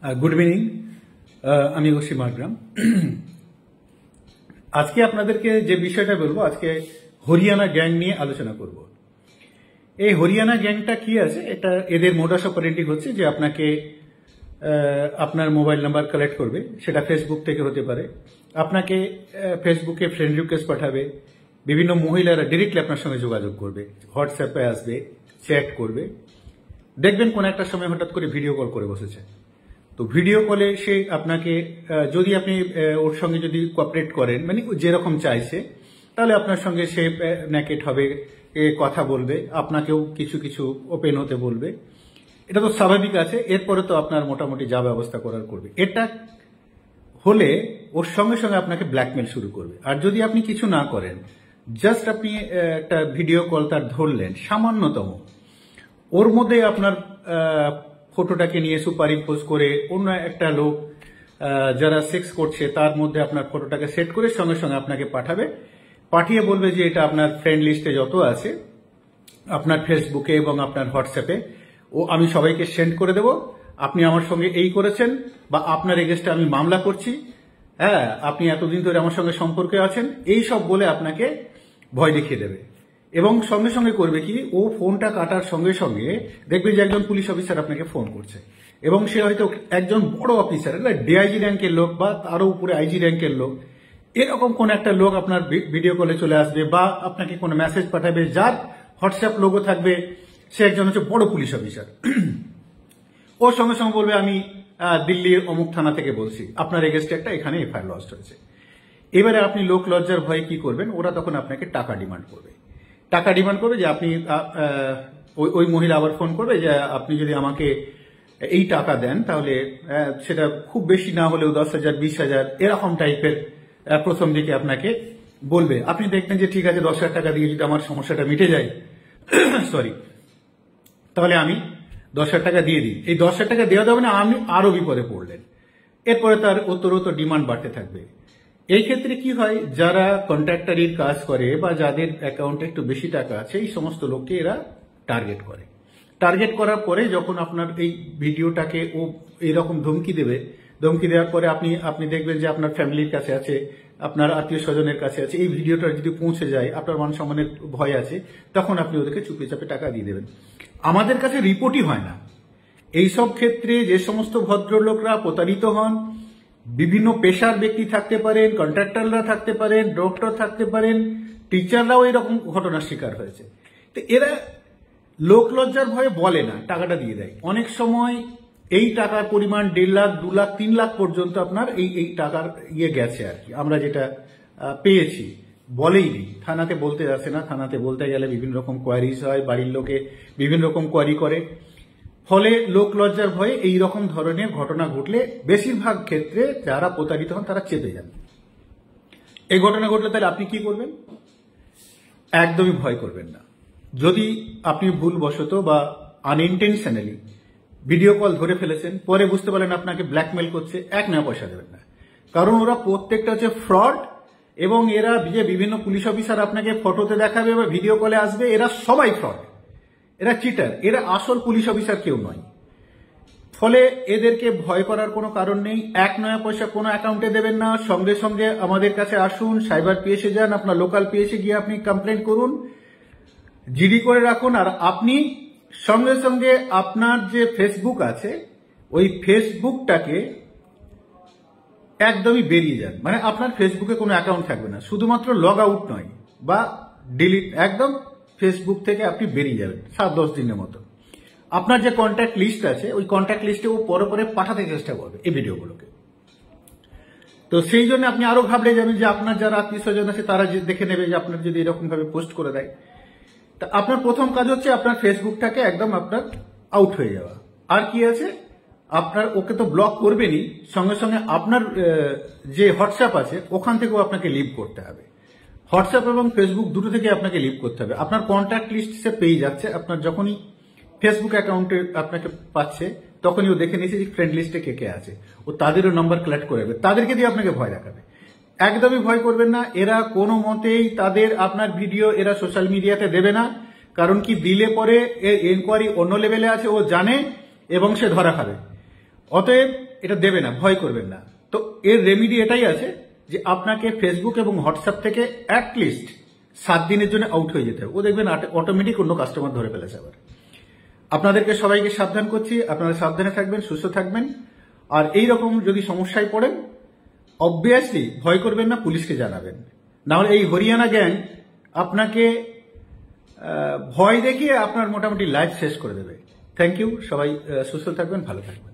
Good evening. আমি অসীম মারগ্রাম। আজকে আপনাদেরকে যে বিষয়টা বলবো, আজকে হরিয়ানা গ্যাং নিয়ে আলোচনা করব। এই হরিয়ানা গ্যাংটা কি আছে, এটা এদের মোডাস অপারেন্ডি হচ্ছে যে আপনাকে আপনার মোবাইল নাম্বার কালেক্ট করবে, সেটা ফেসবুক থেকে হতে পারে। আপনাকে ফেসবুকে ফ্রেন্ড রিকোয়েস্ট পাঠাবে, বিভিন্ন মহিলারা ডিরেক্টলি আপনার সঙ্গে যোগাযোগ করবে, হোয়াটসঅ্যাপে আসবে, চ্যাট করবে। দেখবেন কোন একটা সময় হঠাৎ করে ভিডিও কল করে বসেছে। তো ভিডিও কলে সে আপনাকে, যদি আপনি ওর সঙ্গে যদি কোঅপারেট করেন, মানে যেরকম চাইছে, তাহলে আপনার সঙ্গে সে নেকেট হবে, কথা বলবে, আপনাকেও কিছু কিছু ওপেন হতে বলবে। এটা তো স্বাভাবিক আছে। এরপরে তো আপনার মোটামুটি যা ব্যবস্থা করার করবে। এটা হলে ওর সঙ্গে সঙ্গে আপনাকে ব্ল্যাকমেল শুরু করবে। আর যদি আপনি কিছু না করেন, জাস্ট আপনি একটা ভিডিও কল তার ধরলেন সামান্যতম, ওর মধ্যে আপনার ফটোটাকে নিয়ে সুপার ইম্পোজ করে অন্য একটা লোক যারা সেক্স করছে তার মধ্যে আপনার ফটোটাকে সেট করে সঙ্গে সঙ্গে আপনাকে পাঠিয়ে বলবে যে এটা আপনার ফ্রেন্ড লিস্টে যত আছে আপনার ফেসবুকে এবং আপনার হোয়াটসঅ্যাপে, আমি সবাইকে সেন্ড করে দেব। আপনি আমার সঙ্গে এই করেছেন, বা আপনার এগেইনস্টে আমি মামলা করছি, হ্যাঁ আপনি এতদিন ধরে আমার সঙ্গে সম্পর্কে আছেন, এই সব বলে আপনাকে ভয় দেখিয়ে দেবে। এবং সঙ্গে সঙ্গে করবে কি, ও ফোনটা কাটার সঙ্গে সঙ্গে দেখবে যে একজন পুলিশ অফিসার আপনাকে ফোন করছে, এবং সে হয়তো একজন বড় অফিসার, ডিআইজি র্যাঙ্কের লোক বা আরো উপরে আইজি র্যাঙ্কের লোক, এরকম কোন একটা লোক আপনার ভিডিও কলে চলে আসবে, বা আপনাকে কোনো মেসেজ পাঠাবে যার হোয়াটসঅ্যাপ লোগো থাকবে, সে একজন হচ্ছে বড় পুলিশ অফিসার। ওর সঙ্গে সঙ্গে বলবে আমি দিল্লির অমুক থানা থেকে বলছি, আপনার এগেইনস্টে একটা এখানে এফআইআর লঞ্চ হয়েছে। এবারে আপনি লোক লজ্জার ভয়ে কি করবেন, ওরা তখন আপনাকে টাকা ডিমান্ড করবে। যে আপনি, ওই মহিলা আবার ফোন করবে যে আপনি যদি আমাকে এই টাকা দেন, তাহলে সেটা খুব বেশি না হলেও 10,000 20,000 এরকম টাইপের প্রথম দিকে আপনাকে বলবে। আপনি দেখবেন যে ঠিক আছে, 10,000 টাকা দিয়ে যদি আমার সমস্যাটা মিটে যায়, সরি, তাহলে আমি 10,000 টাকা দিয়ে দিই। এই 10,000 টাকা দেওয়া যাবে না, আপনি আরো বিপদে পড়লেন। এরপরে তার উত্তরোত্তর ডিমান্ড বাড়তে থাকবে। এই ক্ষেত্রে কি হয়, যারা কন্ট্রাক্টরির কাজ করে বা যাদের অ্যাকাউন্টে একটু বেশি টাকা আছে, এই সমস্ত লোককে এরা টার্গেট করে। টার্গেট করার পরে যখন আপনার এই ভিডিওটাকে ও এইরকম ধমকি দেওয়ার পরে আপনি দেখবেন যে আপনার ফ্যামিলির কাছে আছে, আপনার আত্মীয় স্বজনের কাছে আছে, এই ভিডিওটা যদি পৌঁছে যায়, আপনার মান সম্মানের ভয় আছে, তখন আপনি ওদেরকে চুপে চাপে টাকা দিয়ে দেবেন। আমাদের কাছে রিপোর্টই হয় না। এইসব ক্ষেত্রে যে সমস্ত ভদ্রলোকরা প্রতারিত হন, বিভিন্ন পেশার ব্যক্তি থাকতে পারেন, কন্ট্রাক্টররা থাকতে পারেন, ডক্টর থাকতে পারেন, টিচাররাও এরকম ঘটনার শিকার হয়েছে। তো এরা লোক লজ্জার ভয়ে বলে না, টাকাটা দিয়ে দেয়। অনেক সময় এই টাকার পরিমাণ 1.5 লাখ 2 লাখ 3 লাখ পর্যন্ত আপনার এই টাকার গেছে আর কি। আমরা যেটা পেয়েছি, বলেই নেই, থানাতে বলতে আসে না। থানাতে বলতে গেলে বিভিন্ন রকম কোয়ারিজ হয়, বাড়ির লোকে বিভিন্ন রকম কোয়ারি করে, ফলে লোক লজ্জার ভয়ে এই রকম ধরনের ঘটনা ঘটলে বেশিরভাগ ক্ষেত্রে যারা প্রতারিত হন তারা চেপে যান। এই ঘটনা ঘটলে তাহলে আপনি কি করবেন? একদমই ভয় করবেন না। যদি আপনি ভুলবশত বা আনইনটেনশনালি ভিডিও কল ধরে ফেলেছেন, পরে বুঝতে পারলেন আপনাকে ব্ল্যাকমেল করছে, 1 নয়া পয়সা দেবেন না। কারণ ওরা প্রত্যেকটা হচ্ছে ফ্রড, এবং এরা যে বিভিন্ন পুলিশ অফিসার আপনাকে ফটোতে দেখাবে বা ভিডিও কলে আসবে, এরা সবাই ফ্রড, এরা চিটার, এরা আসল পুলিশ অফিসার কেউ নয়। ফলে এদেরকে ভয় করার কোনো কারণ নেই। 1 নয়া পয়সা কোনো অ্যাকাউন্টে দেবেন না। সঙ্গে সঙ্গে আমাদের কাছে আসুন, সাইবার পিএসে যান, আপনার লোকাল পিএসে গিয়ে আপনি কমপ্লেন করুন, জিডি করে রাখুন। আর আপনি সঙ্গে সঙ্গে আপনার যে ফেসবুক আছে, ওই ফেসবুকটাকে একদমই বেরিয়ে যান। মানে আপনার ফেসবুকে কোনো অ্যাকাউন্ট থাকবে না, শুধুমাত্র লগ আউট নয় বা ডিলিট, একদম ফেসবুক থেকে আপনি বেরিয়ে যাবেন 7-10 দিনের মতো। আপনার যে কন্ট্যাক্ট লিস্ট আছে, ওই কন্ট্যাক্ট লিস্টে ও পরে পাঠাতে চেষ্টা করবে এই ভিডিওগুলোকে। তো সেই জন্য আপনি আরো ঘাবড়ে যাবেন যে আপনার যারা আত্মীয় স্বজন আছে তারা দেখে নেবে যে আপনার যদি এরকম ভাবে পোস্ট করে দেয়। তা আপনার প্রথম কাজ হচ্ছে আপনার ফেসবুকটাকে একদম আপনার আউট হয়ে যাওয়া। আর কি আছে, আপনার ওকে তো ব্লক করবেনই, সঙ্গে সঙ্গে আপনার যে হোয়াটসঅ্যাপ আছে ওখান থেকেও আপনাকে লিভ করতে হবে। হোয়াটসঅ্যাপ এবং ফেসবুক দুটো থেকে আপনাকে লিভ করতে হবে। আপনার কন্ট্যাক্ট লিস্ট সে পেয়ে যাচ্ছে, আপনার যখনই ফেসবুক অ্যাকাউন্টে আপনাকে পাচ্ছে তখনই ও দেখে নিয়েছে যে ফ্রেন্ড লিস্টে কে কে আছে, ও তাদেরও নাম্বার কালেক্ট করে নেবে, তাদেরকে দিয়ে আপনাকে ভয় দেখাবে। একদমই ভয় করবেন না। এরা কোনো মতেই আপনার ভিডিও এরা সোশ্যাল মিডিয়াতে দেবে না। কারণ কি, দিলে পরে এর এনকোয়ারি অন্য লেভেলে আছে, ও জানে, এবং সে ধরা খাবে। অতএব এটা দেবে না, ভয় করবেন না। তো এর রেমিডি এটাই আছে যে আপনাকে ফেসবুক এবং হোয়াটসঅ্যাপ থেকে অ্যাটলিস্ট 7 দিনের জন্য আউট হয়ে যেতে হবে। ও দেখবেন অটোমেটিক অন্য কাস্টমার ধরে ফেলেছে আবার। আপনাদেরকে সবাইকে সাবধান করছি, আপনারা সাবধানে থাকবেন, সুস্থ থাকবেন। আর এই রকম যদি সমস্যায় পড়েন অবভিয়াসলি ভয় করবেন না, পুলিশকে জানাবেন। নাহলে এই হরিয়ানা গ্যাং আপনাকে ভয় দেখিয়ে আপনার মোটামুটি লাইফ শেষ করে দেবে। থ্যাংক ইউ, সবাই সুস্থ থাকবেন, ভালো থাকবেন।